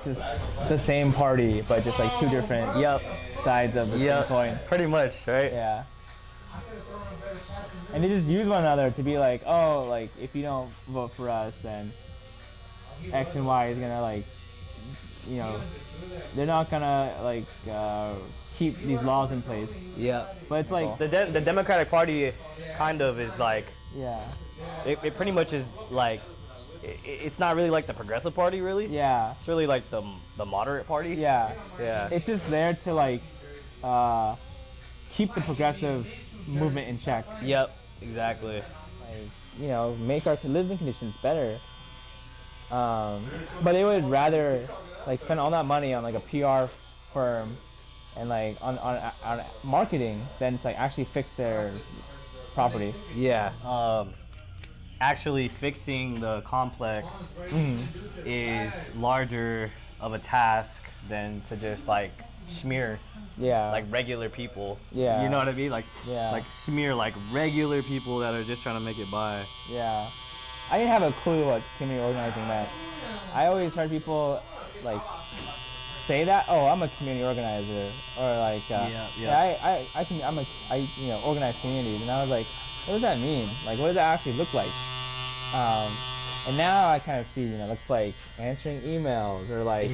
just the same party, but just like two different sides of the same coin. Pretty much, right? Yeah. And they just use one another to be like, oh, like if you don't vote for us, then X and Y is gonna like, you know, they're not gonna like keep these laws in place. Yeah. But it's like the Democratic Party kind of is like, it pretty much is like, it's not really like the Progressive Party, really. Yeah. It's really like the moderate party. Yeah. Yeah. It's just there to like keep the progressive movement in check. Yep. Exactly. Like, you know, make our living conditions better. But they would rather like spend all that money on like a PR firm and like on marketing than to like actually fix their property. Yeah. Actually fixing the complex is larger of a task than to just like smear like regular people. Yeah. You know what I mean? Like smear like regular people that are just trying to make it by. Yeah. I didn't have a clue what community organizing meant. I always heard people like say that, oh, I'm a community organizer, or like I you know, organize communities, and I was like, what does that mean? Like, what does that actually look like? And now I kind of see, you know, it looks like answering emails or like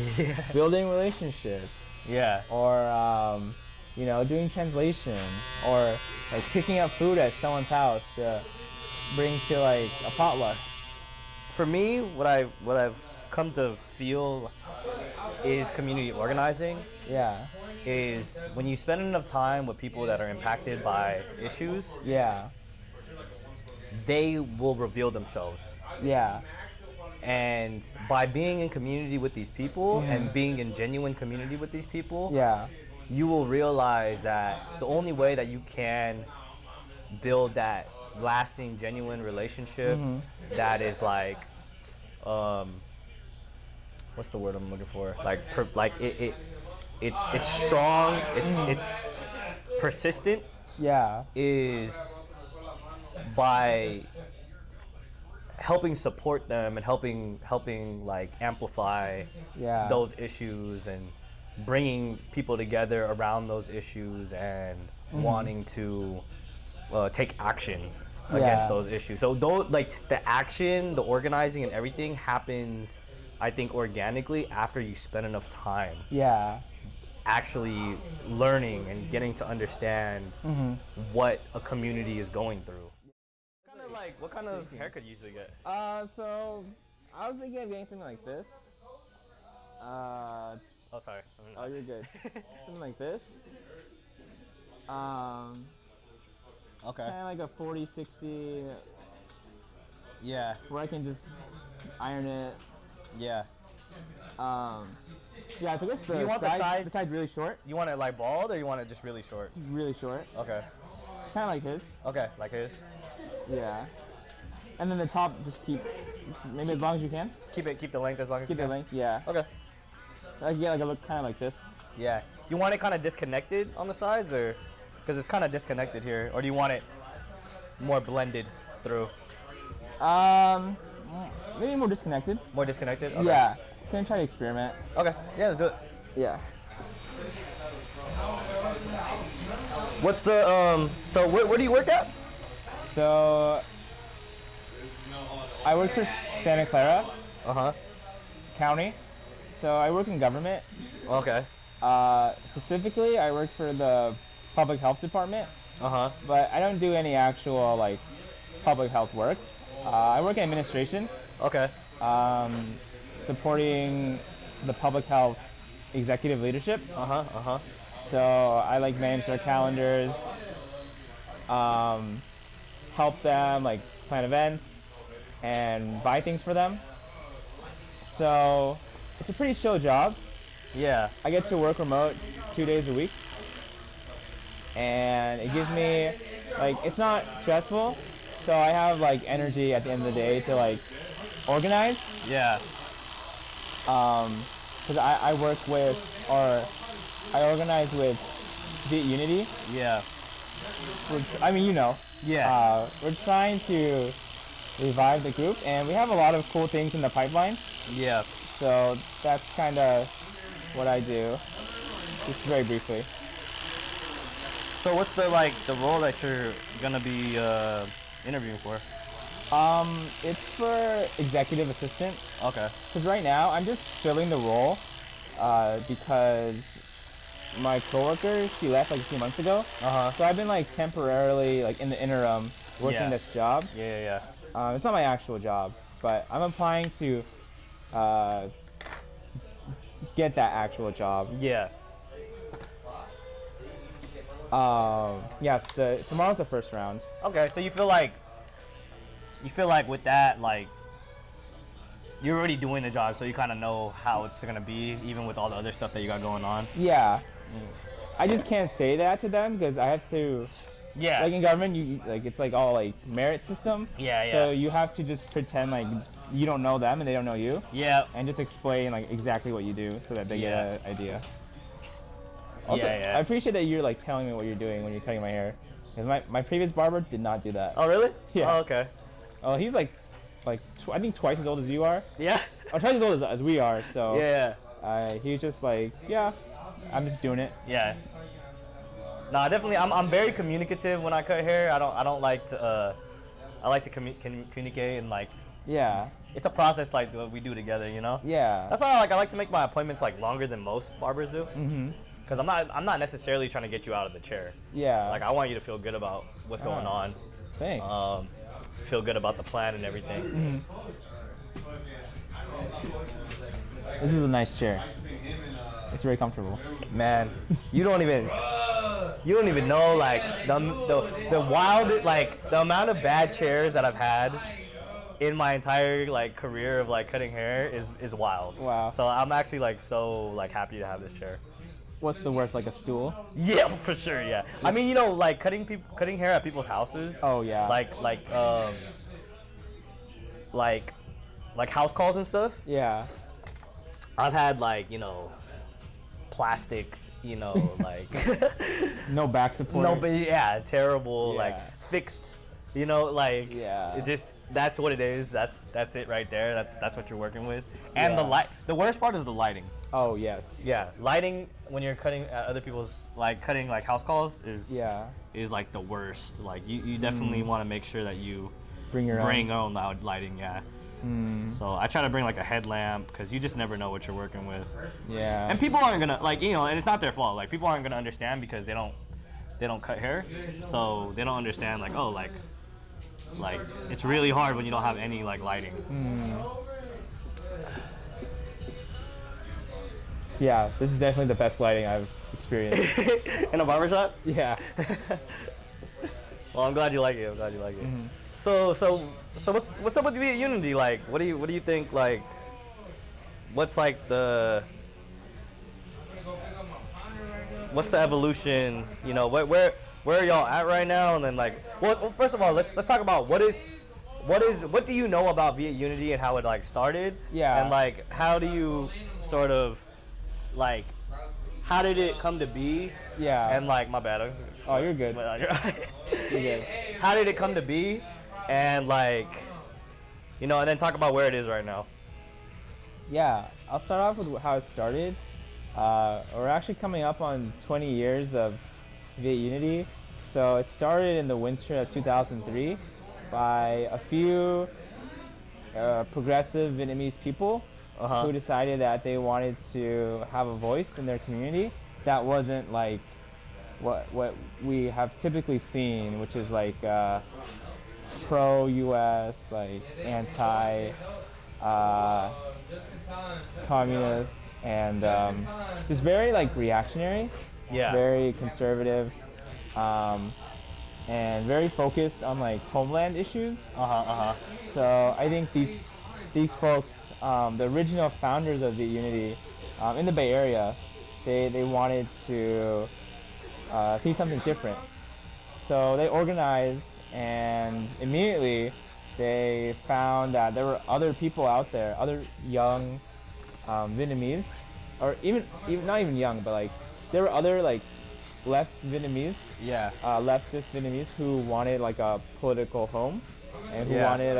building relationships. Yeah. Or you know, doing translation, or like picking up food at someone's house to bring to like a potluck. For me, what I've come to feel is community organizing. Yeah. Is when you spend enough time with people that are impacted by issues. Yeah. They will reveal themselves. Yeah. And by being in community with these people and being in genuine community with these people, you will realize that the only way that you can build that lasting, genuine relationship that is like, what's the word I'm looking for? It's strong. It's persistent. Yeah. Is by helping support them and helping like amplify those issues and bringing people together around those issues and wanting to take action against those issues. So those, like the action, the organizing and everything happens, I think, organically after you spend enough time actually learning and getting to understand what a community is going through. What kind of haircut do you usually get? So I was thinking of getting something like this. Oh, sorry. Oh, you're good. Something like this. Okay. Kind of like a 40-60. Yeah. Where I can just iron it. Yeah. Yeah, so I guess do you want the side's really short. You want it like bald or you want it just really short? Just really short. Okay. Kind of like his. Okay, like his. Yeah. And then the top, just keep, maybe as long as you can. Keep the length as long as you can. Keep the length, yeah. Okay. Like, yeah, like a look kind of like this. Yeah. You want it kind of disconnected on the sides, or because it's kind of disconnected here, or do you want it more blended through? Maybe more disconnected. More disconnected? Okay. Yeah. Gonna try to experiment. Okay. Yeah, let's do it. Yeah. What's the so where do you work at? So I work for Santa Clara County. So I work in government. Okay. Specifically, I work for the public health department. But I don't do any actual like public health work. I work in administration. Okay. Supporting the public health executive leadership. So I like manage their calendars, help them like plan events and buy things for them. So it's a pretty chill job. Yeah. I get to work remote 2 days a week. And it gives me, like, it's not stressful. So I have like energy at the end of the day to like organize. Yeah. Because I work with, or I organize with VietUnity. Yeah. I mean, you know. Yeah. We're trying to revive the group, and we have a lot of cool things in the pipeline. Yeah. So that's kind of what I do, just very briefly. So what's the role that you're gonna be interviewing for? It's for executive assistant. Okay. Because right now I'm just filling the role because my coworker, she left like a few months ago. So I've been like temporarily like in the interim working this job. Yeah. It's not my actual job, but I'm applying to get that actual job. Yeah. Tomorrow's the first round. Okay, so you feel like with that, like, you're already doing the job, so you kind of know how it's gonna be, even with all the other stuff that you got going on. Yeah. I just can't say that to them because I have to. Yeah. Like in government, you like it's like all like merit system. Yeah. So you have to just pretend like you don't know them and they don't know you. Yeah. And just explain like exactly what you do so that they get an idea. Also, Yeah. I appreciate that you're like telling me what you're doing when you're cutting my hair. Because my previous barber did not do that. Oh really? Yeah. Oh, okay. Oh, he's like I think twice as old as you are. Yeah. Or twice as old as we are. So. Yeah. He was just like, yeah, I'm just doing it. Yeah. No, definitely. I'm very communicative when I cut hair. I don't like to. I like to communicate and like. Yeah. It's a process like what we do together, you know. Yeah. That's why I like to make my appointments like longer than most barbers do. Because I'm not necessarily trying to get you out of the chair. Yeah. Like I want you to feel good about what's going on. Thanks. Feel good about the plan and everything. This is a nice chair. It's very comfortable. Man, you don't even know like the wild like the amount of bad chairs that I've had in my entire like career of like cutting hair is wild. Wow. So I'm actually like so like happy to have this chair. What's the worst, like a stool? Yeah, for sure. Yeah. I mean, you know, like cutting hair at people's houses. Oh yeah. Like house calls and stuff. Yeah. I've had like, you know, plastic, you know, like no back support. No, but yeah, terrible, Yeah. like fixed, you know, like Yeah. it just that's what it is. That's it right there. That's what you're working with. And Yeah. the worst part is the lighting. Oh yes. Yeah, lighting when you're cutting at other people's cutting like house calls is like the worst. Like you definitely want to make sure that you Bring your own loud lighting. Yeah. So I try to bring like a headlamp because you just never know what you're working with. Yeah. And people aren't gonna like, you know, and it's not their fault. Like people aren't gonna understand because they don't cut hair, so they don't understand like, oh, like it's really hard when you don't have any like lighting. Yeah, this is definitely the best lighting I've experienced. In a barbershop? Yeah. Well, I'm glad you like it. So what's up with VietUnity? Like, what do you think? Like, what's like what's the evolution? You know, where are y'all at right now? And then like, well, first of all, let's talk about what do you know about VietUnity and how it like started? Yeah. And like, how do you sort of like, how did it come to be? Yeah. And like, my bad. Oh, you're good. You're You're good. How did it come to be? And like, you know, and then talk about where it is right now. Yeah, I'll start off with how it started. We're actually coming up on 20 years of VietUnity. So it started in the winter of 2003 by a few progressive Vietnamese people who decided that they wanted to have a voice in their community that wasn't like what we have typically seen, which is like pro-US, like anti-communist, and just very like reactionary, very conservative, and very focused on like homeland issues. So I think these folks, the original founders of VietUnity in the Bay Area, they wanted to see something different. So they organized, and immediately they found that there were other people out there, other young Vietnamese, or even not even young, but like there were other like leftist Vietnamese who wanted like a political home, and who wanted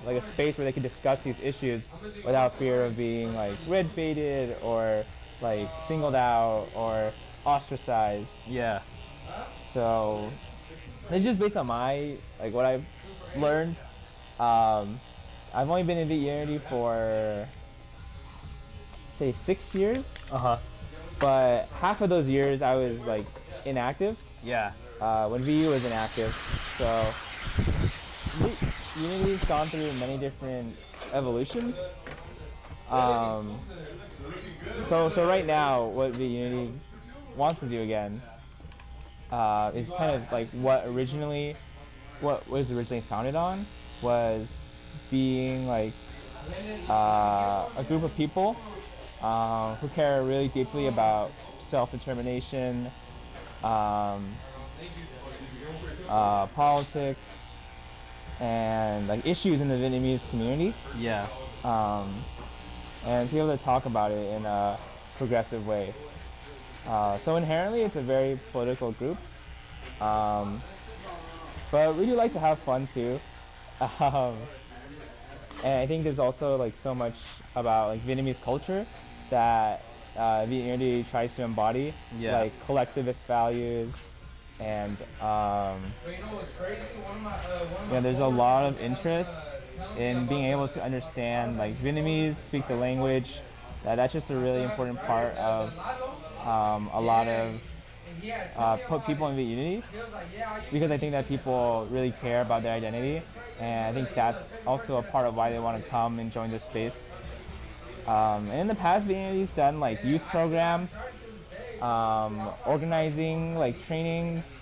like a space where they could discuss these issues without fear of being like red-baited or like singled out or ostracized. Yeah. So it's just based on my like what I've learned. I've only been in VietUnity for say 6 years. But half of those years I was like inactive. Yeah. When VU was inactive. So Unity's gone through many different evolutions. So right now, what VietUnity wants to do again is kind of like what was originally founded on, was being like a group of people who care really deeply about self-determination, politics, and like issues in the Vietnamese community. Yeah. And to be able to talk about it in a progressive way. So inherently, it's a very political group. But we do like to have fun too. And I think there's also like so much about like Vietnamese culture that VietUnity tries to embody, like collectivist values, and there's a lot of interest in being able to understand like Vietnamese, speak the language. That's just a really important part of a lot of people in VietUnity, because I think that people really care about their identity, and I think that's also a part of why they want to come and join this space. And in the past, VietUnity's done like youth programs, organizing like trainings.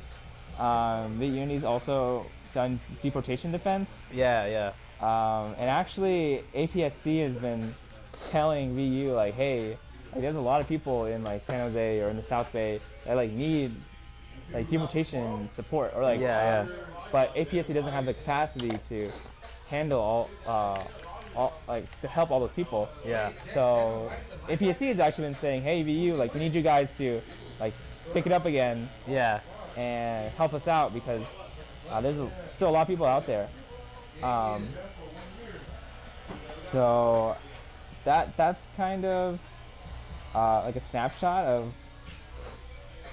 VietUnity's also done deportation defense. Yeah. And actually, APSC has been telling VU like, hey, like, there's a lot of people in like San Jose or in the South Bay that like need like deportation support, or like but APSC doesn't have the capacity to handle all like to help all those people. Yeah. So APSC has actually been saying, hey VU, like we need you guys to like pick it up again. Yeah. And help us out, because there's still a lot of people out there. So that's kind of like a snapshot of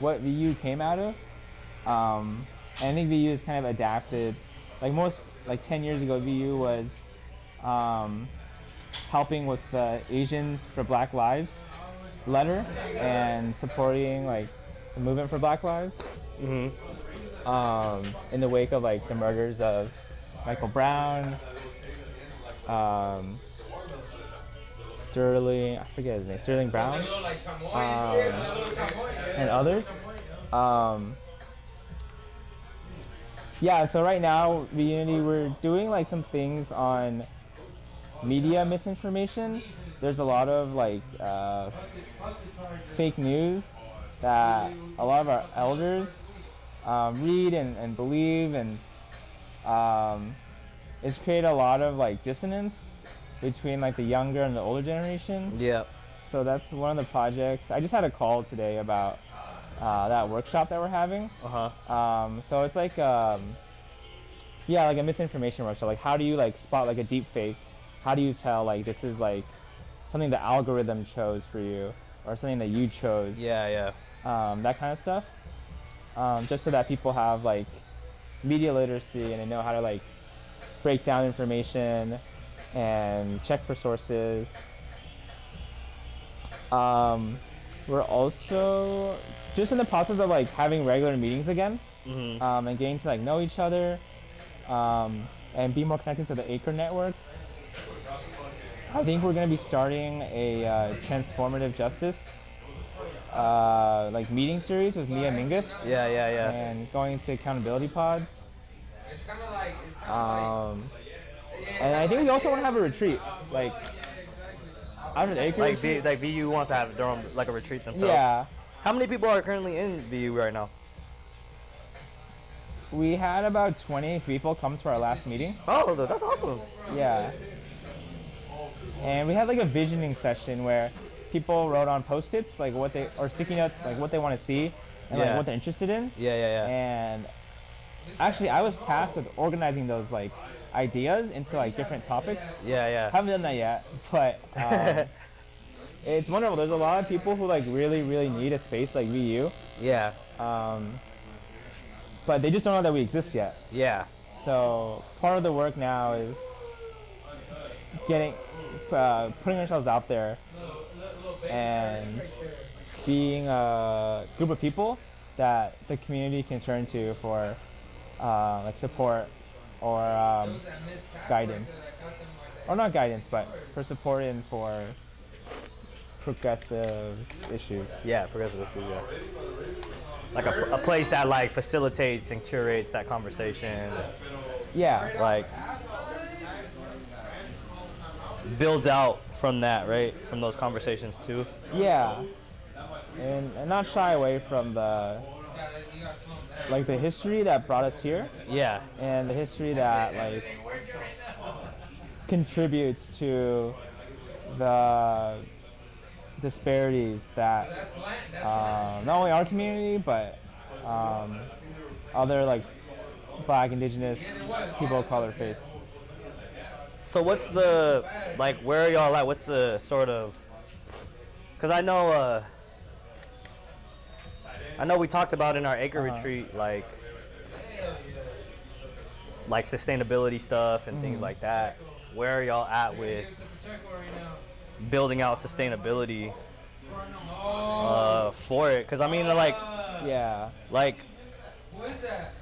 what VU came out of. And I think VU has kind of adapted. Like 10 years ago, VU was helping with the Asian for Black Lives letter and supporting like the movement for Black Lives. In the wake of like the murders of Michael Brown, Sterling Brown, and others. So right now, VietUnity, we're doing like some things on media misinformation. There's a lot of like fake news that a lot of our elders read and believe, and it's created a lot of like dissonance between like the younger and the older generation. Yeah. So that's one of the projects. I just had a call today about that workshop that we're having. So it's like like a misinformation workshop. Like how do you like spot like a deep fake? How do you tell like this is like something the algorithm chose for you or something that you chose? Yeah. That kind of stuff. Just so that people have like media literacy and they know how to like break down information and check for sources. We're also just in the process of like having regular meetings again, and getting to like know each other, and be more connected to the Acre network. I think we're going to be starting a transformative justice like meeting series with Mia Mingus. Yeah. And going to accountability pods. And I think we also want to have a retreat, like after the Acre. Like VU wants to have their own like a retreat themselves. Yeah. How many people are currently in VU right now? We had about 20 people come to our last meeting. Oh, that's awesome. Yeah. And we had like a visioning session where people wrote on Post-its like or sticky notes like what they want to see and like what they're interested in. Yeah. And actually, I was tasked with organizing those like ideas into like different topics. Yeah. Haven't done that yet, but it's wonderful. There's a lot of people who like really need a space like VU. Yeah. But they just don't know that we exist yet. Yeah. So part of the work now is putting ourselves out there and being a group of people that the community can turn to for like support or guidance, or not guidance, but for support and for progressive issues. Yeah, progressive issues. Yeah. Like a place that like facilitates and curates that conversation. Yeah. Like builds out from that, right? From those conversations too. Yeah. And not shy away from the history that brought us here. Yeah. And the history that like contributes to the disparities that not only our community but other like Black, Indigenous people of color face. So what's the, like, where are y'all at? What's the sort of, because I know we talked about in our acre retreat, like sustainability stuff and things like that. Where are y'all at with building out sustainability for it? Because I mean, like, yeah, like,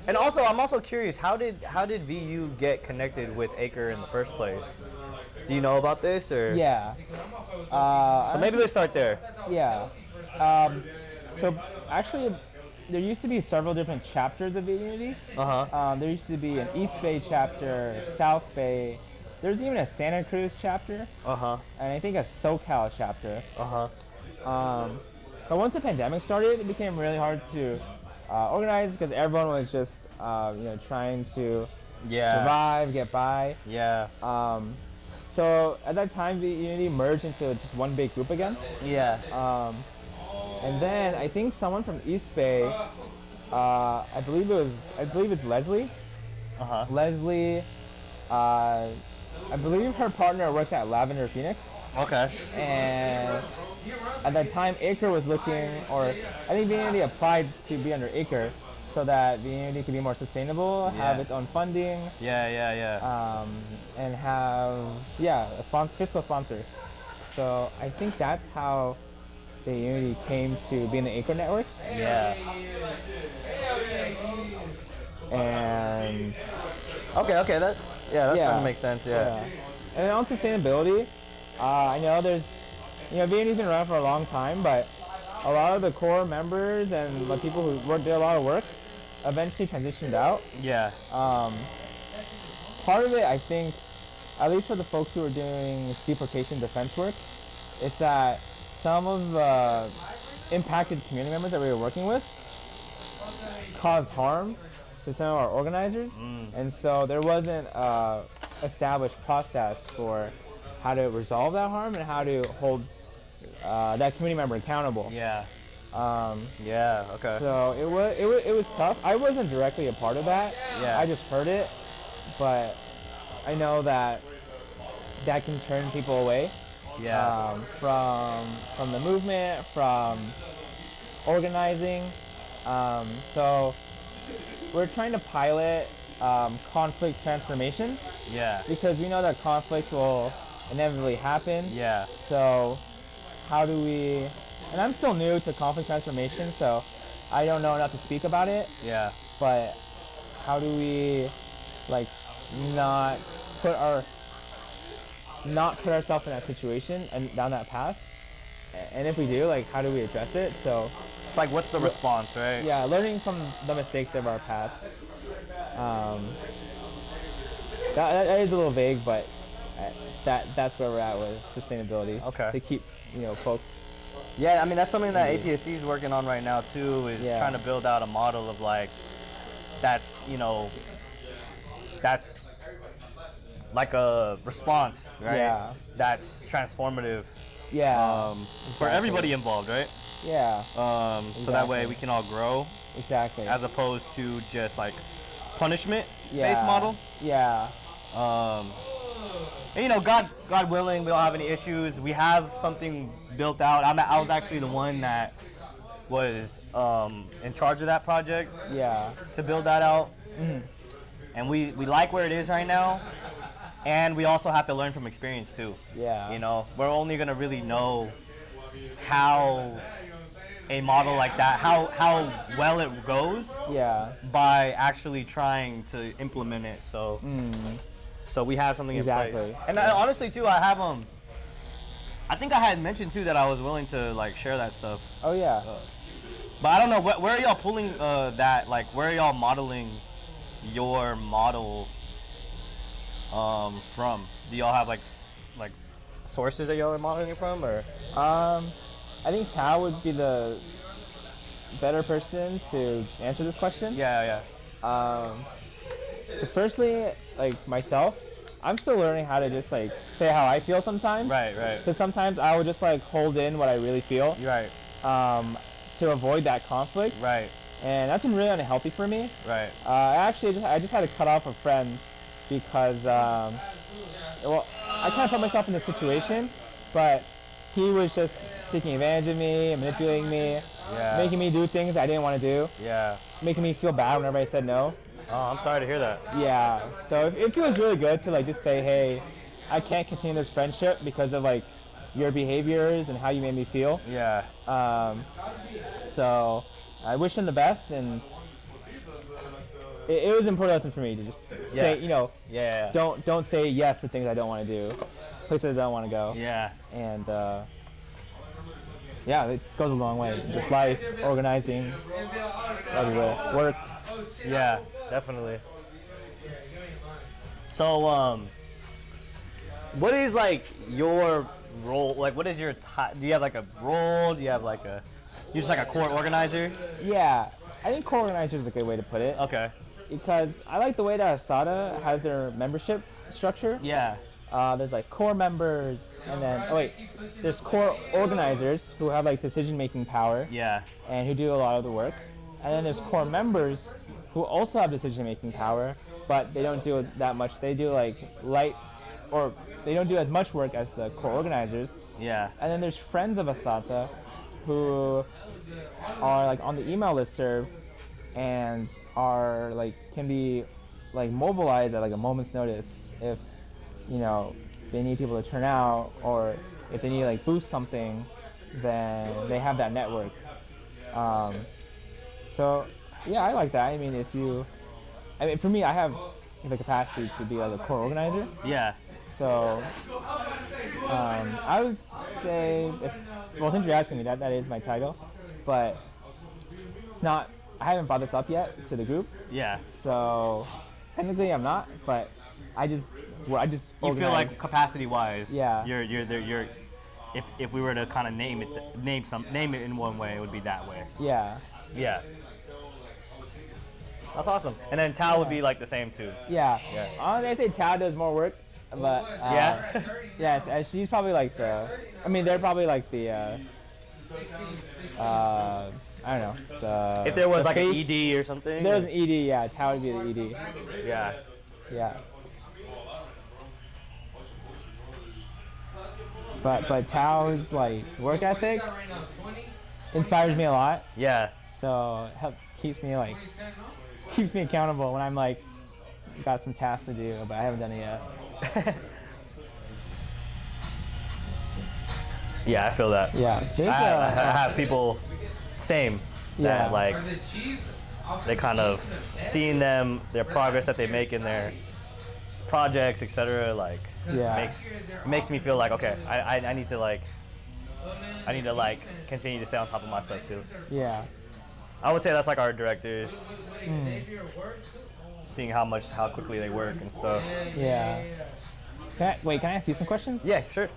and also I'm also curious, how did VU get connected with Acre in the first place? Do you know about this, or? Yeah. So maybe let's start there. Yeah. So actually, there used to be several different chapters of VietUnity. There used to be an East Bay chapter, South Bay. There's even a Santa Cruz chapter. And I think a SoCal chapter. But once the pandemic started, it became really hard to organize because everyone was just trying to survive, get by. Yeah. So at that time, VietUnity merged into just one big group again. Yeah. And then I think someone from East Bay, I believe it's Leslie. Leslie, I believe her partner works at Lavender Phoenix. Okay. And at that time, Acre was looking, or I think VietUnity applied to be under Acre so that VietUnity could be more sustainable, have its own funding. And have, fiscal sponsor. So I think that's how VietUnity came to be in the Acre network. Yeah. And okay, that's starting to make sense. Yeah. And on sustainability, I know VietUnity's been around for a long time, but a lot of the core members and the people who did a lot of work eventually transitioned out. Yeah. Part of it, I think, at least for the folks who are doing deportation defense work, is that some of the impacted community members that we were working with caused harm to some of our organizers, and so there wasn't an established process for how to resolve that harm and how to hold that community member accountable. Yeah. Okay. So it was tough. I wasn't directly a part of that. Yeah. I just heard it, but I know that can turn people away. Yeah. From the movement, from organizing. So we're trying to pilot conflict transformation. Yeah. Because we know that conflict will inevitably happen. Yeah. So how do we, and I'm still new to conflict transformation, so I don't know enough to speak about it. Yeah. But how do we not put ourselves in that situation and down that path? And if we do, how do we address it? So it's like, what's the response, right? Yeah, learning from the mistakes of our past. That is a little vague, but that's where we're at with sustainability. Okay. To keep folks. Yeah, I mean that's something that APSC is working on right now too. Is trying to build out a model of that's like a response, right? Yeah. That's transformative. Yeah. For everybody involved, right? Yeah. So that way we can all grow. Exactly. As opposed to just punishment-based model. Yeah. And, you know, God willing, we don't have any issues. We have something built out. I was actually the one that was in charge of that project. Yeah. To build that out. Mm-hmm. And we like where it is right now. And we also have to learn from experience too. Yeah. You know, we're only gonna really know how a model like that, how well it goes. Yeah. By actually trying to implement it. So. So we have something in place. And honestly too, I have I think I had mentioned too that I was willing to like share that stuff. Oh yeah. But I don't know where are y'all pulling that, like where are y'all modeling your model from? Do y'all have like sources that y'all are modeling it from, or? I think Tao would be the better person to answer this question. Yeah. Because personally, like myself, I'm still learning how to just like say how I feel sometimes. Right. Because sometimes I would just like hold in what I really feel. Right. To avoid that conflict. Right. And that's been really unhealthy for me. Right. I just had to cut off a friend because, well, I kind of put myself in this situation, but he was just taking advantage of me, manipulating me, making me do things I didn't want to do. Yeah. Making me feel bad whenever I said no. Oh, I'm sorry to hear that. Yeah. So it feels really good to like just say, hey, I can't continue this friendship because of like your behaviors and how you made me feel. Yeah. So I wish him the best, and it was important lesson for me to just say, you know, don't say yes to things I don't want to do, places I don't want to go. Yeah. And yeah, it goes a long way. Just life, organizing, everywhere, work. Yeah, definitely. So, what is like your role? Like, what is your do you have like a role? Do you have like you're just like a core organizer? Yeah, I think core organizer is a good way to put it. Okay. Because I like the way that Asada has their membership structure. Yeah. There's like core members, and then there's core organizers who have like decision-making power. Yeah. And who do a lot of the work, and then there's core members who also have decision-making power, but they don't do that much. They do like or they don't do as much work as the core organizers. Yeah. And then there's friends of Asata who are like on the email listserv and are like can be like mobilized at like a moment's notice if you know they need people to turn out, or if they need to like boost something, then they have that network. So yeah, I like that. I mean, for me, I have the capacity to be like a core organizer. Yeah. So I would say, since you're asking me, that is my title, but it's not. I haven't brought this up yet to the group. Yeah. So technically, I'm not, but I just you organize. feel like capacity-wise, yeah. You're. If we were to kind of name it in one way, it would be that way. Yeah. Yeah. That's awesome. And then Tao would be like the same too. Yeah. I say Tao does more work, but yes, she's probably like they're probably like the I don't know. If there was like face, an ED or something. If there was an ED, yeah, Tao would be the ED. Yeah. Yeah. But Tao's like work ethic inspires me a lot. Yeah. So keeps me accountable when I'm like got some tasks to do, but I haven't done it yet. Yeah, I feel that. Yeah. I have people same that like they kind of seeing their progress that they make in their projects, etc. Like makes me feel like okay, I need to continue to stay on top of my stuff too. Yeah. I would say that's like our directors, seeing how quickly they work and stuff. Yeah. Can I ask you some questions? Yeah, sure.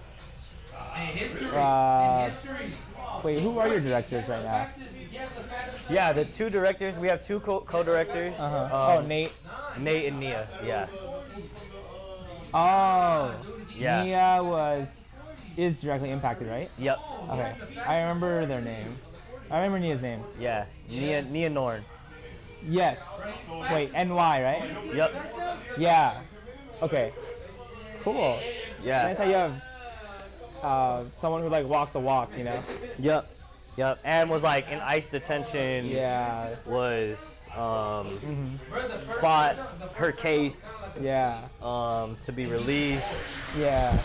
Wait, who are your directors right now? Yeah, the two directors. We have two co-directors. Nate and Nia. Yeah. Oh. Yeah. Nia is directly impacted, right? Yep. Okay. I remember their name. I remember Nia's name. Yeah. Nia Norn. Yes. Wait, NY, right? Yep. Yeah. Okay. Cool. Yeah. Nice how you have someone who like walked the walk, you know? Yep. Yep. And was like in ICE detention. Yeah. Was fought her case. Yeah. To be released. Yeah.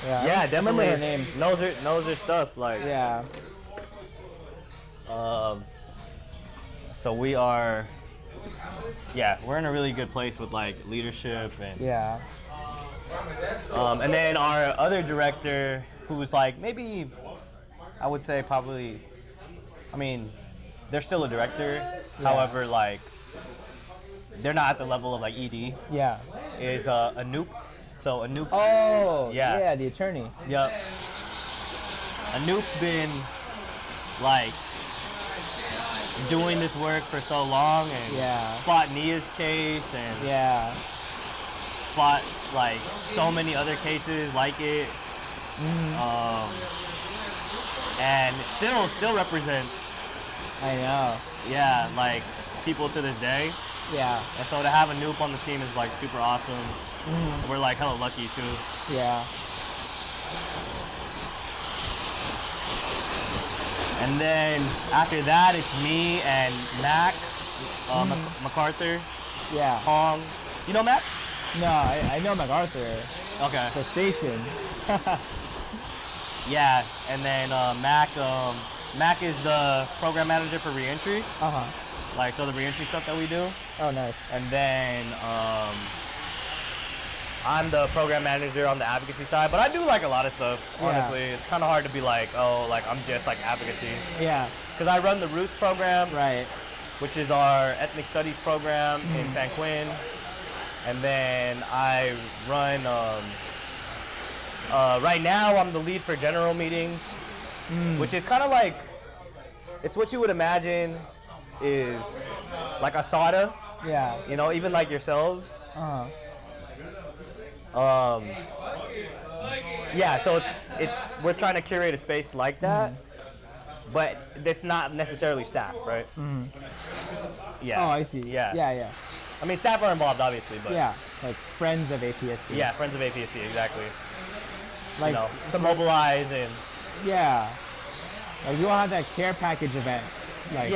Yeah, definitely. Remember her name. Knows her stuff. Like. Yeah. So we are. Yeah, we're in a really good place with like leadership and. Yeah. And then our other director, who was like maybe, I would say probably, I mean, they're still a director. Yeah. However, like, they're not at the level of like ED. Yeah. Is Anoop. So Anoop's. Oh. Yeah. Yeah, the attorney. Yep. Anoop's been like doing this work for so long and fought Nia's case and fought like so many other cases like it. And still represents. I know. Yeah, like people to this day. Yeah. And so to have Anoop on the team is like super awesome. We're like hella lucky too. Yeah. And then after that, it's me and Mac MacArthur. Yeah. Hong. You know Mac? No, I know MacArthur. Okay. The station. Yeah, and then Mac is the program manager for reentry. Like so the reentry stuff that we do. Oh, nice. And then I'm the program manager on the advocacy side, but I do like a lot of stuff. Honestly, it's kind of hard to be like, oh, like I'm just like advocacy. Yeah. Because I run the Roots program, Right. which is our ethnic studies program in San Quinn, and then I run. Right now, I'm the lead for general meetings, which is kind of like, it's what you would imagine is like a SADA. Yeah. You know, even like yourselves. Yeah, so it's we're trying to curate a space like that, but it's not necessarily staff, right? Yeah. Oh, I see. Yeah. Yeah. I mean, staff are involved, obviously, but Yeah, like friends of APSC. yeah, friends of APSC, exactly. Like, You know, to mobilize and yeah. Like, we'll have that care package event, like,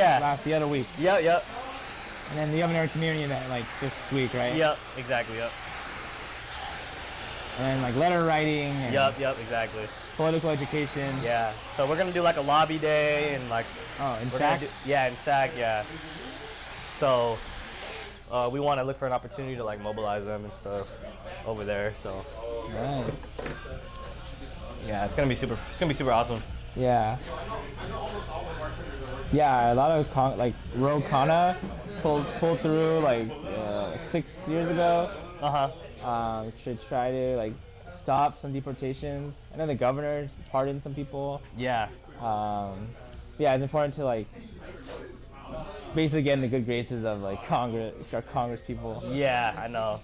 the other week. Yep. And then the Governor Community event, like, this week, right? Yep, exactly, yep. And then, like, letter writing. And Yep, exactly. Political education. Yeah. So we're gonna do like a lobby day and like. Oh, in we're SAC? gonna do, yeah, in SAC, yeah. So we want to look for an opportunity to like mobilize them and stuff over there. So. Nice. Yeah, it's gonna be super awesome. Yeah. Yeah, a lot of Ro Khanna pulled through like 6 years ago. To try to like stop some deportations. I know the governor pardoned some people. Yeah. Yeah, it's important to like basically get in the good graces of like Congress people. Yeah, I know.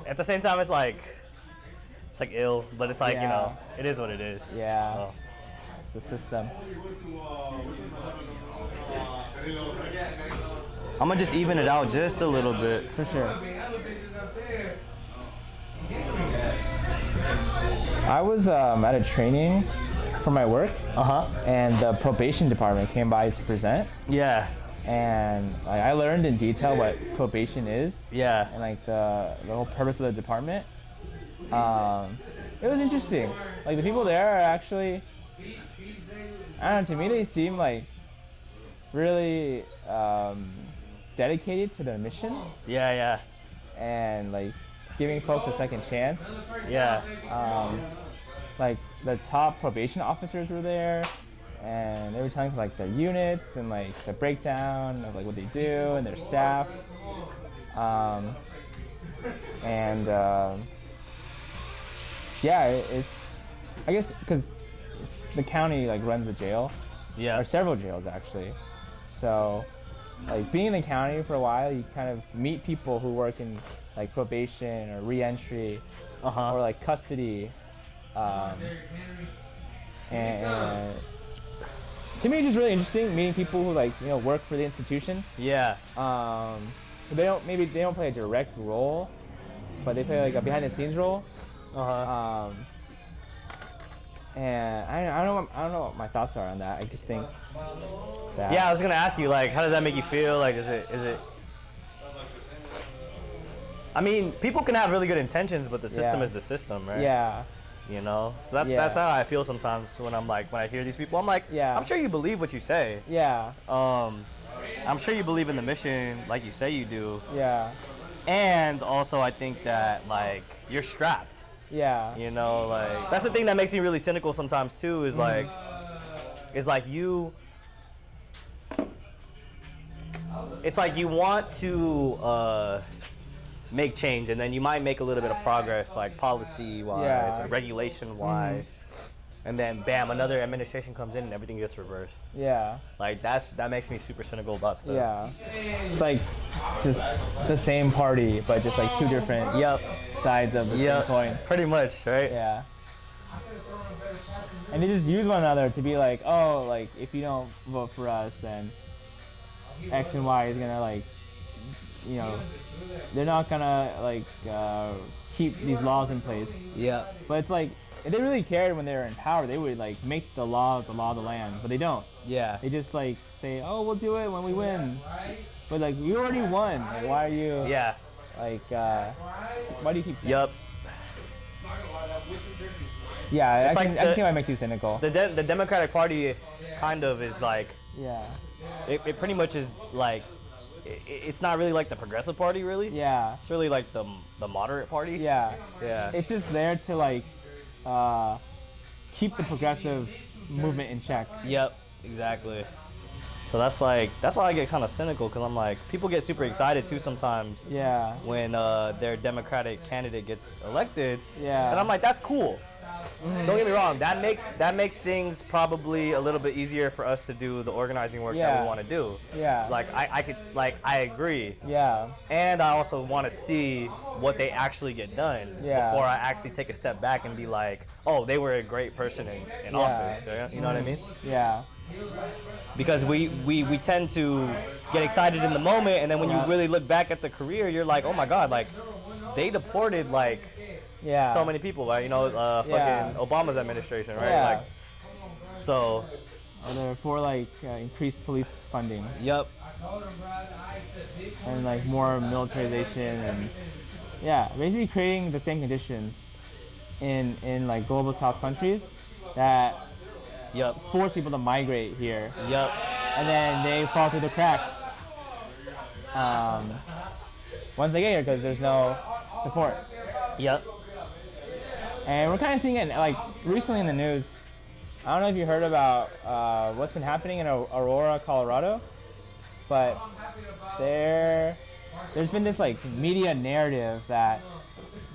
At the same time, it's like ill, but it's like you know, it is what it is. Yeah. So. It's the system. I'm gonna just even it out just a little bit. For sure. I was at a training for my work. And the probation department came by to present. Yeah. And like, I learned in detail what probation is. Yeah. And like the whole purpose of the department. It was interesting. Like the people there are actually, I don't know, to me they seem like really dedicated to their mission. Yeah. And like giving folks a second chance. Yeah. Like the top probation officers were there, and they were telling us like their units and like the breakdown of like what they do and their staff. Yeah, it's I guess because the county like runs the jail. Yeah. Or several jails actually. So like being in the county for a while, you kind of meet people who work in like probation or re-entry or like custody. And to me, it's just really interesting meeting people who like work for the institution. Yeah. they don't play a direct role, but they play like a behind the scenes role. And I don't know what my thoughts are on that. I just think that. Yeah, I was gonna ask you, like, how does that make you feel? Like, is it? I mean, people can have really good intentions, but the system is the system, right? Yeah. You know, so that's how I feel sometimes when I hear these people. I'm like, I'm sure you believe what you say. Yeah. I'm sure you believe in the mission, like you say you do. Yeah. And also, I think that like you're strapped. Yeah. You know, like that's the thing that makes me really cynical sometimes too. Is like you. It's like you want to make change, and then you might make a little bit of progress, like policy-wise or regulation-wise, and then bam, another administration comes in and everything gets reversed. Yeah. Like that makes me super cynical about stuff. Yeah. It's like just the same party, but just like two different sides of the same coin. Pretty much, right? Yeah. And they just use one another to be like, oh, like if you don't vote for us, then X and Y is gonna like, you know, they're not gonna like keep these laws in place. Yeah. But it's like if they really cared when they were in power, they would like make the law of the land. But they don't. Yeah. They just like say, oh, we'll do it when we win. But like you already won. Like, why are you? Yeah. Like why do you keep? Yup. Yeah, I can see why it makes you cynical. The Democratic Party kind of is like. Yeah. It pretty much is like. It's not really like the Progressive Party, really. Yeah. It's really like the moderate party. Yeah. Yeah. It's just there to like keep the progressive movement in check. Yep. Exactly. So that's why I get kind of cynical, because I'm like, people get super excited too sometimes. Yeah. When their Democratic candidate gets elected. Yeah. And I'm like, that's cool. Don't get me wrong. That makes things probably a little bit easier for us to do the organizing work that we want to do. Yeah. Like I agree. Yeah. And I also want to see what they actually get done before I actually take a step back and be like, oh, they were a great person in office. You know what I mean? Yeah. Because we tend to get excited in the moment, and then when you really look back at the career, you're like, oh my God, like they deported like. So many people, like, you know, fucking Obama's administration, right? Like, so. They're for like increased police funding. Yep. And like more militarization and basically creating the same conditions in like global South countries that force people to migrate here. Yep. And then they fall through the cracks once they get here because there's no support. Yep. And we're kind of seeing it like recently in the news. I don't know if you heard about what's been happening in Aurora, Colorado, but there's been this like media narrative that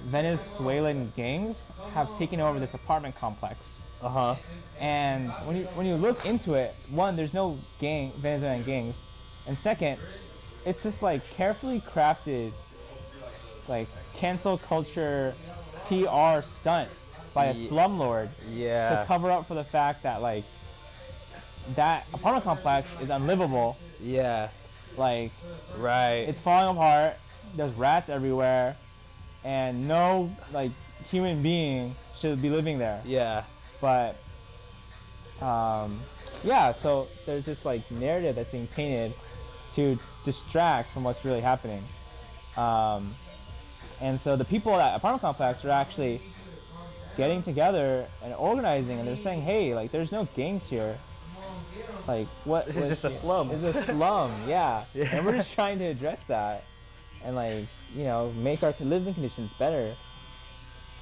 Venezuelan gangs have taken over this apartment complex. And when you look into it, one, there's no Venezuelan gangs, and second, it's this like carefully crafted like cancel culture PR stunt by a slumlord to cover up for the fact that like that apartment complex is unlivable. Like it's falling apart. There's rats everywhere, and no like human being should be living there. But so there's this like narrative that's being painted to distract from what's really happening. And so the people at that apartment complex are actually getting together and organizing, and they're saying, hey, like, there's no gangs here. Like, what? This is just a slum. It's a slum, And we're just trying to address that and, like, you know, make our living conditions better.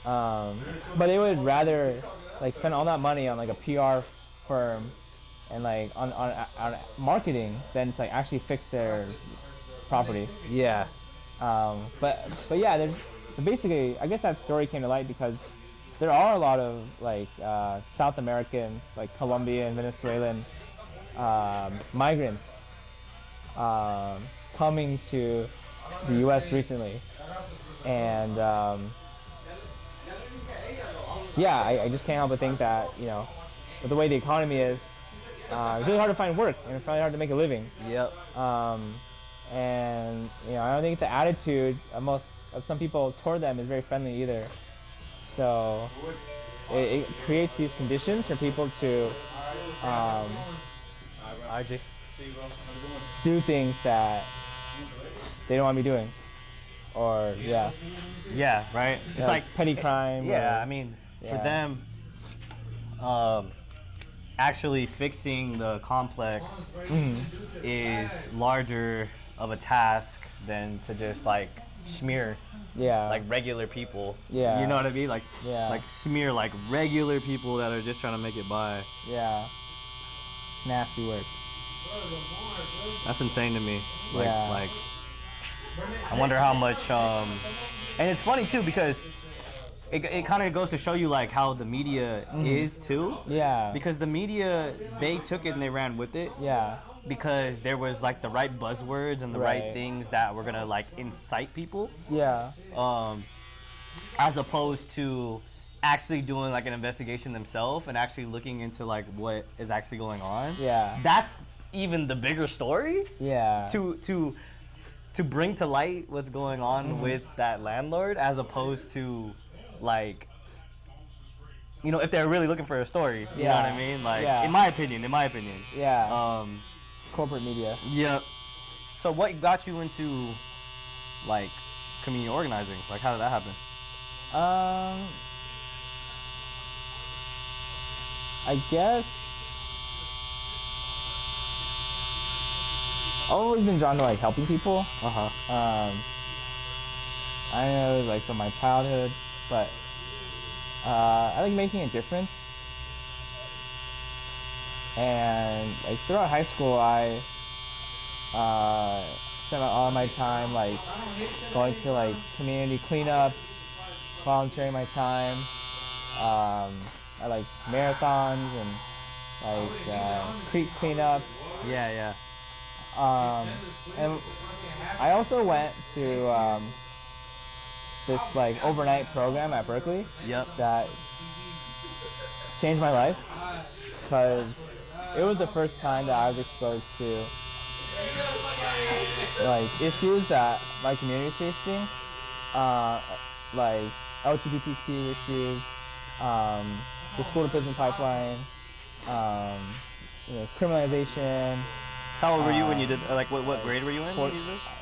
But they would rather, like, spend all that money on, like, a PR firm and, like, on marketing than to, like, actually fix their property. But there's so basically, I guess that story came to light because there are a lot of like South American, like Colombian, Venezuelan migrants coming to the U.S. recently, and I just can't help but think that, you know, with the way the economy is, it's really hard to find work and it's really hard to make a living. and I don't think the attitude of some people toward them is very friendly either. So it creates these conditions for people to do things that they don't want to be doing, or Yeah, right. It's like petty crime. Yeah, I mean, for them, actually fixing the complex is larger of a task than to just like smear like regular people. Yeah. You know what I mean? Like smear like regular people that are just trying to make it by. Yeah. Nasty work. That's insane to me. Like I wonder how much and it's funny too because it kind of goes to show you like how the media is too. Yeah. Because the media, they took it and they ran with it. Yeah. Because there was like the right buzzwords and the right things that were gonna like incite people. Yeah. As opposed to actually doing like an investigation themselves and actually looking into like what is actually going on. Yeah. That's even the bigger story. Yeah. To bring to light what's going on with that landlord, as opposed to like, if they're really looking for a story, you know what I mean? Like, in my opinion. Yeah. Corporate media. Yeah. So what got you into like community organizing? Like, how did that happen? I guess I've always been drawn to like helping people. I know like from my childhood, but I like making a difference. And like throughout high school, I spent all my time like going to like community cleanups, volunteering my time. I like marathons and like creek cleanups. Yeah. And I also went to this like overnight program at Berkeley. Yep. That changed my life because it was the first time that I was exposed to like issues that my community is facing, like LGBTQ issues, the school to prison pipeline, criminalization. How old were you when you did? Like, what grade were you in? I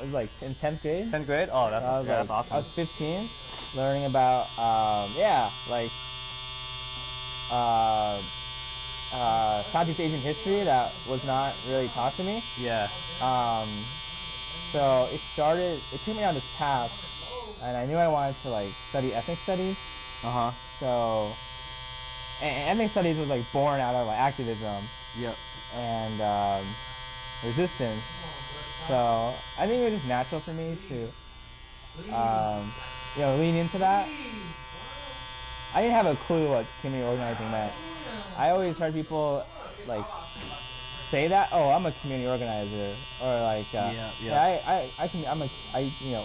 was like in 10th grade. 10th grade? Oh, that's awesome. I was 15, learning about Southeast Asian history that was not really taught to me. Yeah. So it took me on this path, and I knew I wanted to like study ethnic studies. So, and ethnic studies was like born out of like activism. Yep. And resistance. So I think it was just natural for me to, lean into that. I didn't have a clue what community organizing meant. I always heard people like say that, oh, I'm a community organizer, or like, I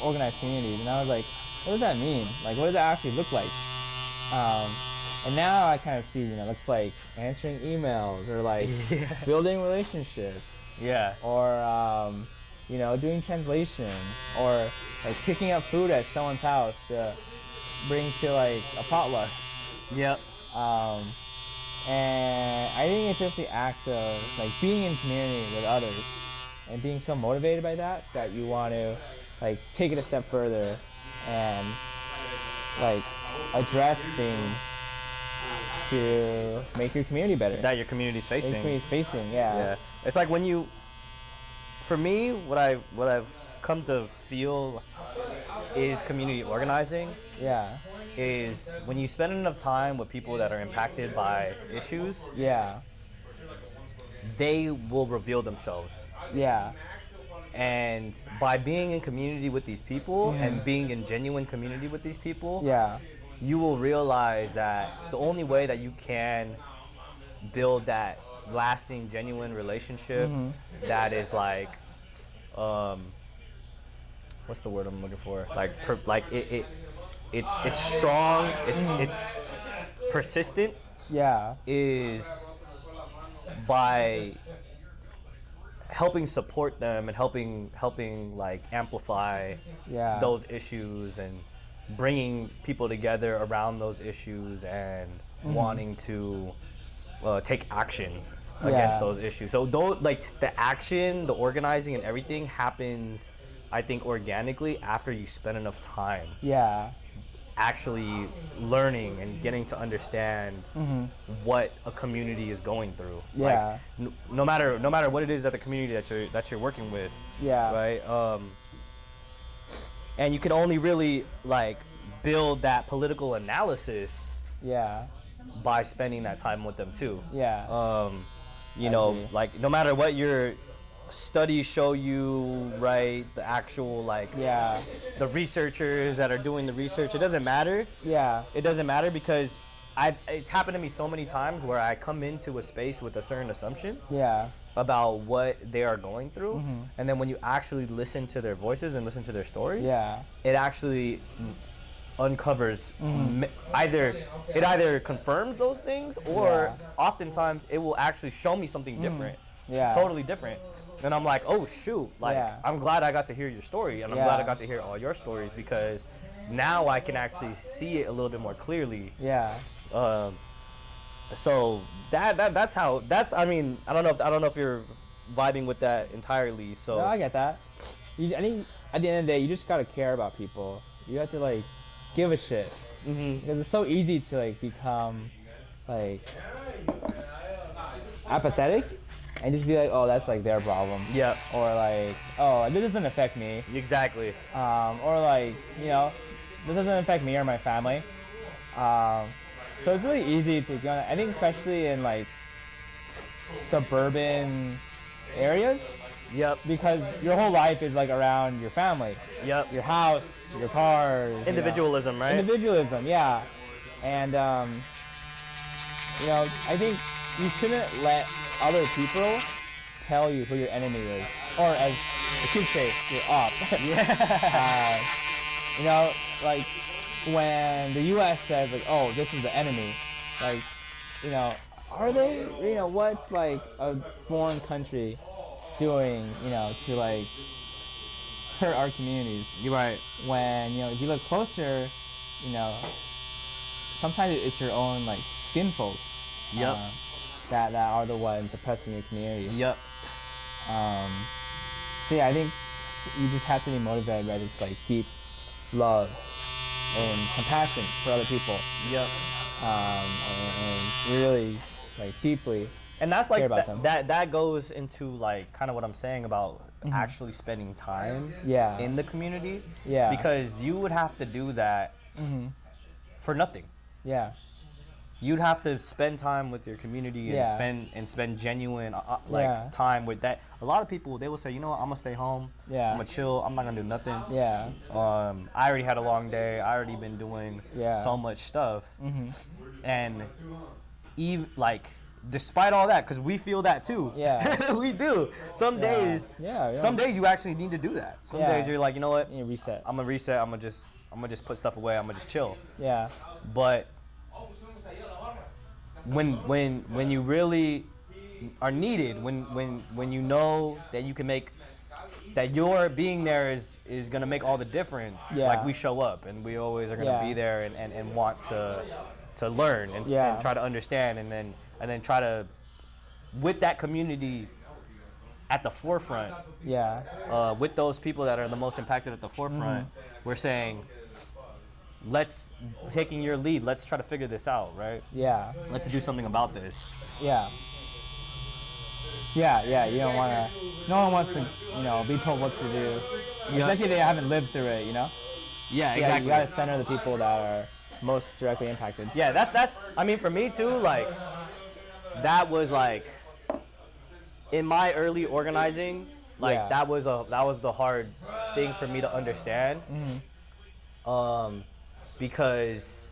organize communities, and I was like, what does that mean? Like, what does that actually look like? And now I kind of see, it looks like answering emails, or like building relationships. Yeah. Or, doing translation, or like picking up food at someone's house to bring to like a potluck. Yep. And I think it's just the act of like being in community with others and being so motivated by that you want to like take it a step further and like address things to make your community better. That your community's facing. Yeah. It's like for me, what I've come to feel is community organizing. Yeah. Is when you spend enough time with people that are impacted by issues. Yeah. They will reveal themselves. Yeah. And by being in community with these people and being in genuine community with these people, you will realize that the only way that you can build that lasting, genuine relationship that is like, what's the word I'm looking for? It's strong. It's persistent. Yeah. Is by helping support them and helping like amplify those issues and bringing people together around those issues and wanting to take action against those issues. So though, like the action, the organizing and everything happens, I think, organically after you spend enough time actually learning and getting to understand what a community is going through. Like no matter what it is that the community that you're working with. Right. And you can only really like build that political analysis by spending that time with them too. You know, like no matter what your studies show you, right, the actual like the researchers that are doing the research, it doesn't matter. It doesn't matter because it's happened to me so many times where I come into a space with a certain assumption about what they are going through, and then when you actually listen to their voices and listen to their stories, it actually uncovers either confirms those things or oftentimes it will actually show me something different. Totally different. And I'm like, oh shoot, like I'm glad I got to hear your story, and I'm glad I got to hear all your stories because now I can actually see it a little bit more clearly. So that's I mean, I don't know if you're vibing with that entirely. So no, I get that. I think at the end of the day, you just gotta care about people. You have to like give a shit because it's so easy to like become like apathetic and just be like, oh, that's like their problem. Or like, oh, this doesn't affect me. Exactly. Or like, you know, this doesn't affect me or my family. So it's really easy to go. I think especially in like suburban areas. Because your whole life is like around your family. Your house, your cars. Individualism, right? Individualism, yeah. And you know, I think you shouldn't let other people tell you who your enemy is, or as the kids say, your op. You know, like when the U.S. says like, oh, this is the enemy, like, you know, are they? You know, what's like a foreign country doing, you know, to like hurt our communities? You're right. When, you know, if you look closer, you know, sometimes it's your own like skin folk that are the ones oppressing your community. So yeah, I think you just have to be motivated by this like deep love and compassion for other people. And really like deeply. And that's like that goes into like kind of what I'm saying about actually spending time in the community. Because you would have to do that for nothing. You'd have to spend time with your community and spend genuine time with that. A lot of people, they will say, you know what, I'm gonna stay home. I'm gonna chill. I'm not gonna do nothing. I already had a long day. I already been doing so much stuff. And even like, despite all that, because we feel that too. We do. Some days, some days you actually need to do that. Some days you're like, you know what? You reset. I'm gonna reset. I'm gonna just put stuff away. I'm gonna just chill. But when you really are needed, when you know that you can make, that your being there is gonna make all the difference. Like we show up and we always are gonna be there and want to learn and try to understand and then try to, with that community at the forefront, with those people that are the most impacted at the forefront, we're saying, taking your lead, let's try to figure this out, right? Let's do something about this. You don't wanna, no one wants to, you know, be told what to do, especially if they haven't lived through it, you know? Exactly. You gotta center the people that are most directly impacted. That's I mean, for me too, like, that was like, in my early organizing, like that was the hard thing for me to understand. Because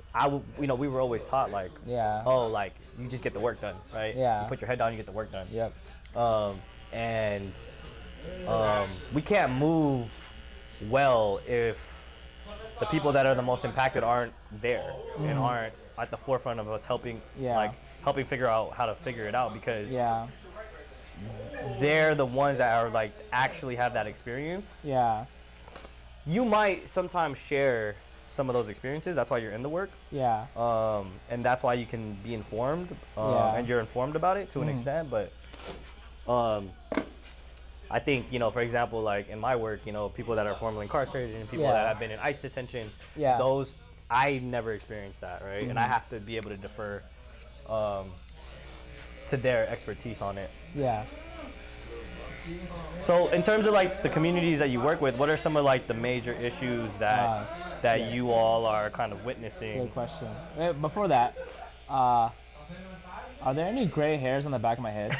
we were always taught like, oh, like you just get the work done, right? You put your head down, you get the work done. And we can't move well if the people that are the most impacted aren't there and aren't at the forefront of us helping figure out how to figure it out, because they're the ones that are like actually have that experience. Yeah. You might sometimes share some of those experiences. That's why you're in the work. Yeah. And that's why you can be informed, and you're informed about it to an extent. But I think, you know, for example, like in my work, you know, people that are formerly incarcerated and people that have been in ICE detention, those, I never experienced that, right? And I have to be able to defer to their expertise on it. Yeah. So in terms of like the communities that you work with, what are some of like the major issues that you all are kind of witnessing? Good question. Before that, are there any gray hairs on the back of my head?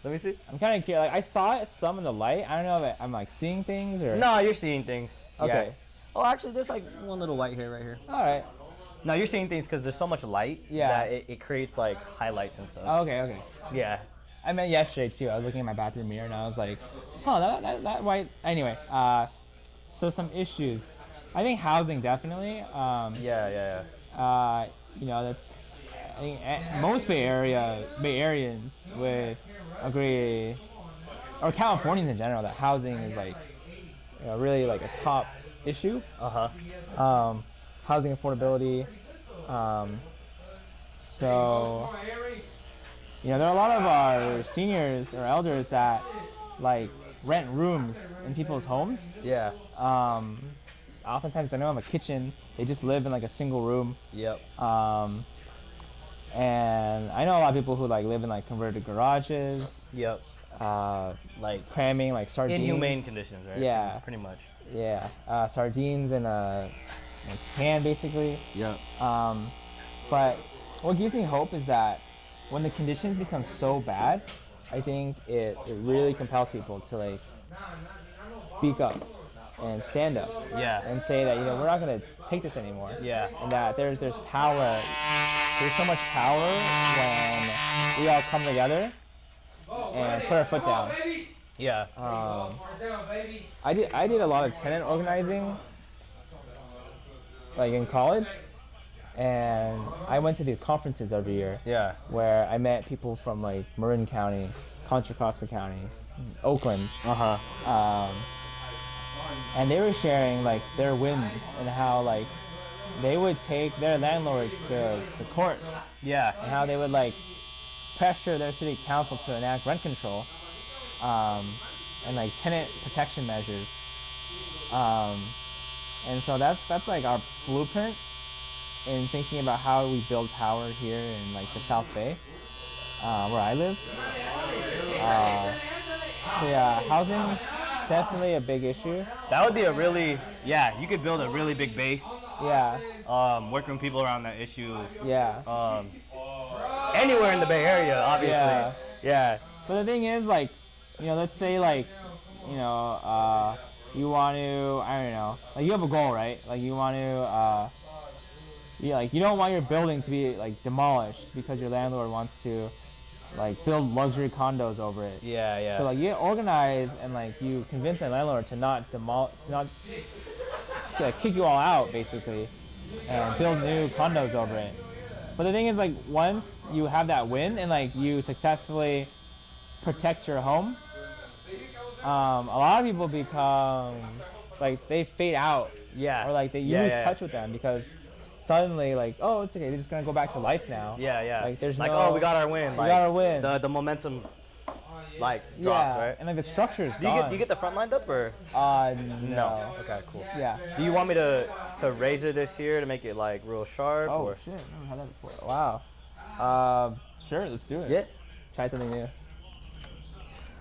Let me see. I'm kind of curious. Like, I saw it some in the light. I don't know if I'm like seeing things or. No, you're seeing things. Okay. Yeah. Oh, actually, there's like one little white hair right here. All right. No, you're seeing things because there's so much light that it creates like highlights and stuff. Oh, okay. Yeah. I meant yesterday too. I was looking at my bathroom mirror and I was like, oh, that white. Anyway, so some issues. I think housing definitely. You know, that's. I think most Bay Areans would agree, or Californians in general, that housing is like, you know, really like a top issue. Housing affordability. So, you know, there are a lot of our seniors or elders that like rent rooms in people's homes. Yeah. Oftentimes they don't have a kitchen. They just live in like a single room. Yep. And I know a lot of people who like live in like converted garages. Yep. Like cramming like sardines. Inhumane conditions, right? Yeah. Pretty much. Yeah. Sardines in a can basically. Yep. But what gives me hope is that when the conditions become so bad, I think it really compels people to like speak up and stand up. Yeah. And say that, you know, we're not gonna take this anymore. Yeah. And that there's power. There's so much power when we all come together and put our foot down. Yeah. I did a lot of tenant organizing, like in college, and I went to these conferences every year. Yeah. Where I met people from like Marin County, Contra Costa County, Oakland. And they were sharing like their wins and how like they would take their landlords to court. Yeah. And how they would like pressure their city council to enact rent control, and like tenant protection measures. And so that's like our blueprint in thinking about how we build power here in like the South Bay, where I live. So yeah, housing definitely a big issue. That would be a really, you could build a really big base. Yeah. Working with people around that issue. Yeah. Anywhere in the Bay Area, obviously. Yeah. But the thing is, like, you know, let's say like, you know, you want to, I don't know, like you have a goal, right? Like you want to, you don't want your building to be like demolished because your landlord wants to like build luxury condos over it. Yeah. So like you organize and like you convince the landlord to not kick you all out basically, and build new condos over it. But the thing is, like, once you have that win and like you successfully protect your home, a lot of people become like they fade out. Yeah. Or like you lose touch with them because suddenly, like, oh, it's okay, they're just gonna go back to life now. Yeah. Like there's like, no. oh, we got our win. We got our win. The momentum, like, drops, right? And like the structure's Do you get the front lined up or? No. Okay, cool. Yeah. Do you want me to raise it this year to make it like real sharp? Oh or? shit! I've never had that before. Wow. Sure, let's do it. Yeah. Try something new.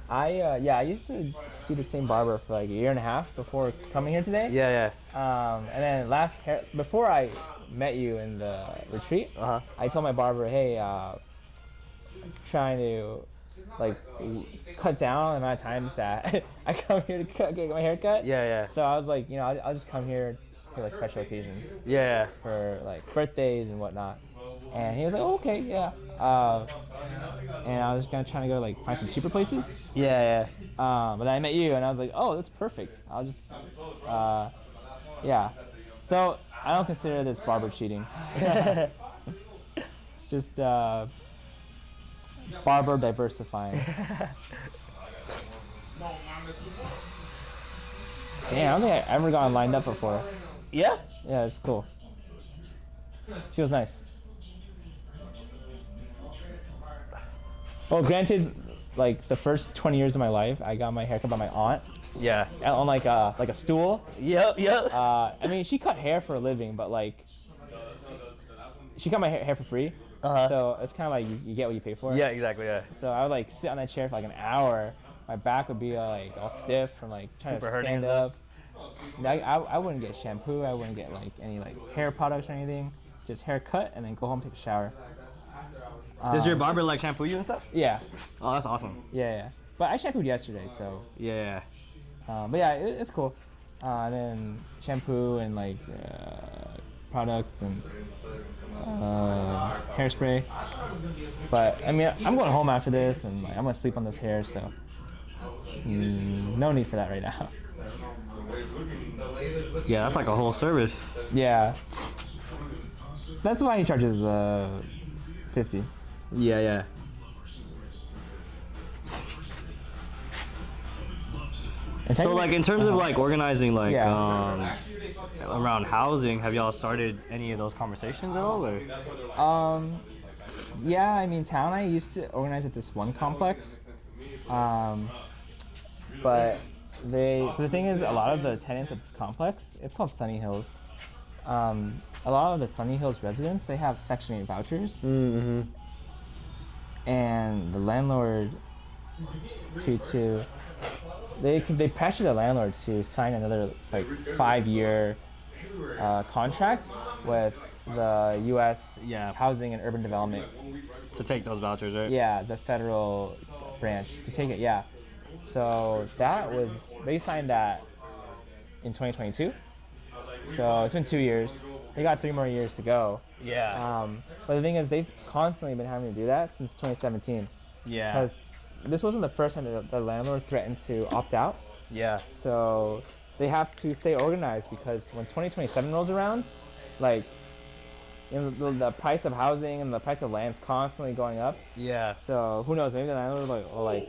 I used to see the same barber for like a year and a half before coming here today. Yeah. And then before I met you in the retreat, I told my barber, hey, I'm trying to like cut down the amount of times that I come here to get my hair cut. Yeah. So I was like, you know, I'll just come here for like special occasions. Yeah. For like birthdays and whatnot. And he was like, oh, okay, yeah. And I was trying to go like find some cheaper places. Yeah. But then I met you, and I was like, oh, that's perfect. I'll just, yeah. So I don't consider this barber cheating. Just barber diversifying. Damn, I don't think I ever gotten lined up before. Yeah? Yeah, it's cool. She was nice. Well, granted, like the first 20 years of my life, I got my haircut by my aunt. Yeah. On like a stool. Yep. I mean, she cut hair for a living, but like, she cut my hair for free. So it's kind of like you get what you pay for. Yeah, exactly. Yeah. So I would like sit on that chair for like an hour. My back would be like all stiff from like trying Super to hurting stand up. I wouldn't get shampoo. I wouldn't get like any like hair products or anything. Just haircut and then go home, take a shower. Does your barber like shampoo you and stuff? Yeah. Oh, that's awesome. Yeah. But I shampooed yesterday, so. Yeah. But yeah, it's cool. And then shampoo and like products and hairspray. But I mean, I'm going home after this, and like, I'm gonna sleep on this hair, so no need for that right now. Yeah, that's like a whole service. Yeah. That's why he charges $50. Yeah. So like in terms of like organizing like around housing, have y'all started any of those conversations at all? Or? Yeah, I mean, Town I used to organize at this one complex, but so the thing is, a lot of the tenants at this complex, it's called Sunny Hills. A lot of the Sunny Hills residents, they have Section 8 vouchers, and the landlord they pressure the landlord to sign another like 5-year contract with the U.S. Housing and Urban Development to take those vouchers, right? Yeah, the federal branch to take it. Yeah, so they signed that in 2022. So it's been 2 years. They got 3 more years to go. Yeah. But the thing is, they've constantly been having to do that since 2017. Yeah. Because this wasn't the first time that the landlord threatened to opt out. Yeah. So they have to stay organized, because when 2027 rolls around, like, you know, the price of housing and the price of land is constantly going up. Yeah. So who knows? Maybe the landlord will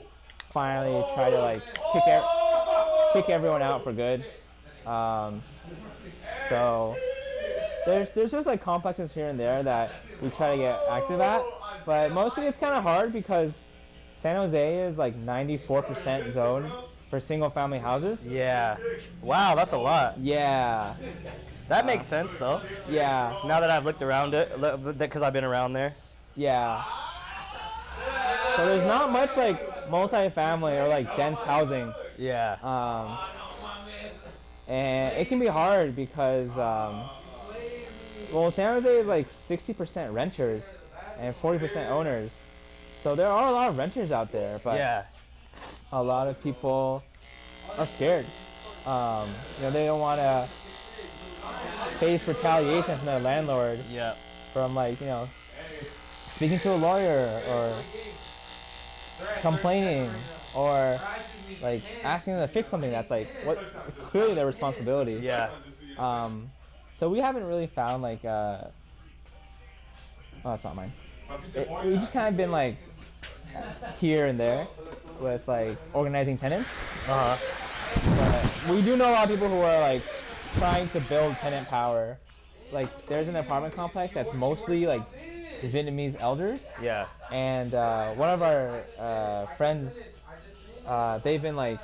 finally try to like kick everyone out for good. So there's just like complexes here and there that we try to get active at, but mostly it's kind of hard because San Jose is like 94% zoned for single family houses. Yeah. Wow, that's a lot. Yeah. That makes sense though. Yeah. Now that I've looked around it, because I've been around there. Yeah. So there's not much like multi-family or like dense housing. Yeah. And it can be hard because, San Jose is like 60% renters and 40% owners. So there are a lot of renters out there, but a lot of people are scared. They don't want to face retaliation from their landlord. Yeah. From speaking to a lawyer or complaining or like asking them to fix something that's like clearly their responsibility. Yeah. So we haven't really found like oh, that's not mine. We just kind of been like here and there with like organizing tenants. But we do know a lot of people who are like trying to build tenant power. Like there's an apartment complex that's mostly like Vietnamese elders. Yeah. And one of our friends, they've been like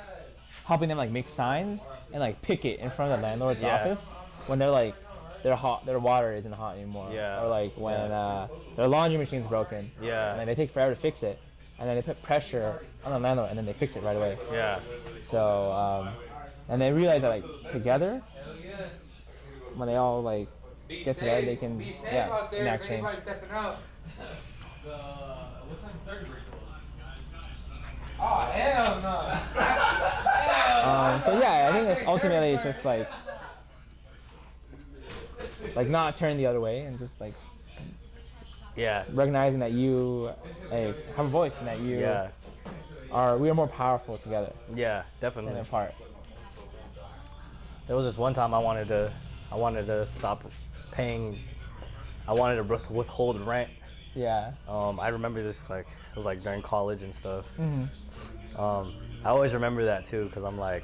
helping them like make signs and like picket in front of the landlord's office when they're like their water isn't hot anymore. Yeah. Or like when their laundry machine's broken. Yeah. And then they take forever to fix it, and then they put pressure on the landlord, and then they fix it right away. Yeah. So and they realize that like together, when they all like get together, they can enact change. Oh hell no! So I think it's ultimately it's just like not turning the other way and just like recognizing that you have a voice and that we are more powerful together. Yeah, definitely. Than apart. There was this one time I wanted to stop paying. I wanted to withhold rent. Yeah. I remember this it was like during college and stuff. Mm-hmm. I always remember that too because I'm like,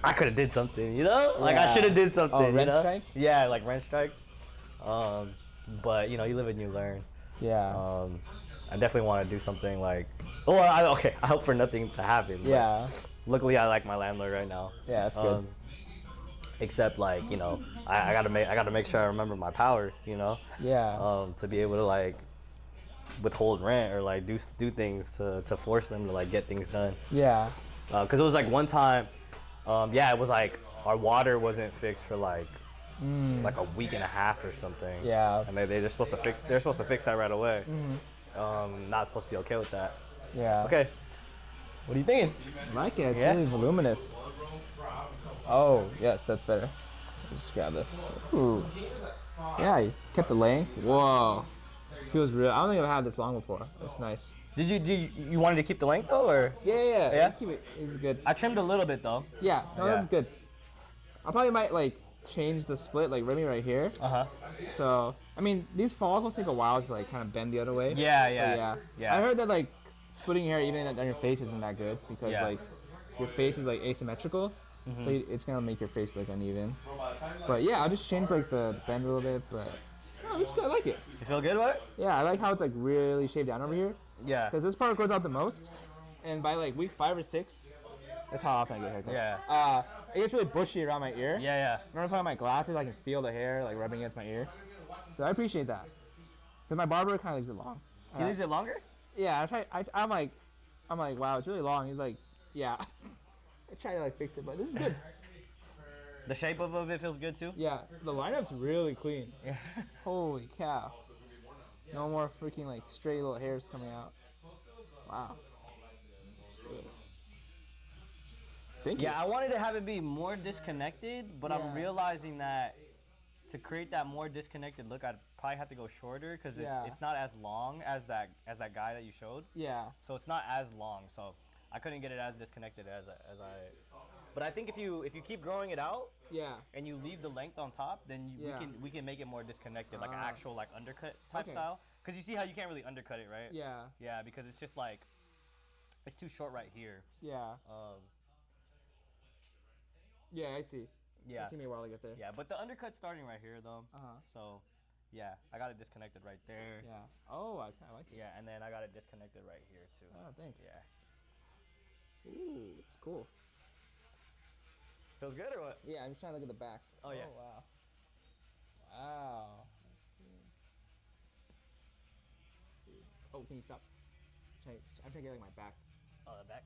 I could have did something, you know? Like I Yeah. should have did something. Oh, rent you know? strike? Yeah, like rent strike. But you know, you live and you learn. Yeah. I definitely want to do something like. Well, okay. I hope for nothing to happen. But Yeah. luckily, I like my landlord right now. Yeah, that's good. Except like you know, I gotta make sure I remember my power. You know. Yeah. To be able to like withhold rent or like do things to force them to like get things done. Yeah. Because it was like one time, yeah, it was like our water wasn't fixed for like a week and a half or something. Yeah. And they're supposed to fix that right away. Not supposed to be okay with that. Yeah. Okay. What are you thinking? I like it. It's Yeah? really voluminous. Oh, yes, that's better. Just grab this. Ooh. Yeah, you kept the length. Whoa. Feels real. I don't think I've had this long before. That's nice. Did you wanted to keep the length though, or? Yeah. Yeah? Keep it. It's good. I trimmed a little bit though. Yeah. No, Yeah. that's good. I probably might like change the split, like maybe right here. So, I mean, these follicles take a while to like kind of bend the other way. Yeah. I heard that like splitting hair even on your face isn't that good because like your face is like asymmetrical, so it's gonna make your face look uneven. But yeah, I'll just change like the bend a little bit, but no, it's good. I like it. You feel good about it? Yeah, I like how it's like really shaved down over here Yeah. because this part goes out the most, and by like week 5 or 6, that's how often I get haircuts. Yeah. It gets really bushy around my ear. Yeah. When I put on my glasses, I can feel the hair like rubbing against my ear. So I appreciate that. Because my barber kind of leaves it long. He leaves it longer? Yeah, I'm like, wow, it's really long. He's like, yeah. I try to like fix it, but this is good. The shape of it feels good too? Yeah, the lineup's really clean. Yeah. Holy cow. No more freaking like stray little hairs coming out. Wow. It's good. Thank you. Yeah, I wanted to have it be more disconnected, but I'm realizing that to create that more disconnected look, I'd probably have to go shorter because it's not as long as that guy that you showed. Yeah. So it's not as long. So I couldn't get it as disconnected as I. But I think if you keep growing it out, and you leave the length on top, then we can make it more disconnected, like an actual like undercut type style. Because you see how you can't really undercut it, right? Yeah. Yeah, because it's just like it's too short right here. Yeah. Yeah, I see. Yeah. It took me a while to get there. Yeah, but the undercut's starting right here though. So, yeah, I got it disconnected right there. Yeah. Oh, I kind of like it. Yeah, and then I got it disconnected right here too. Oh, thanks. Yeah. Ooh, it's cool. Feels good or what? Yeah, I'm just trying to look at the back. Oh, yeah. Wow. Wow. That's cool. Let's see. Oh, can you stop? I'm trying to get like my back. Oh, the back?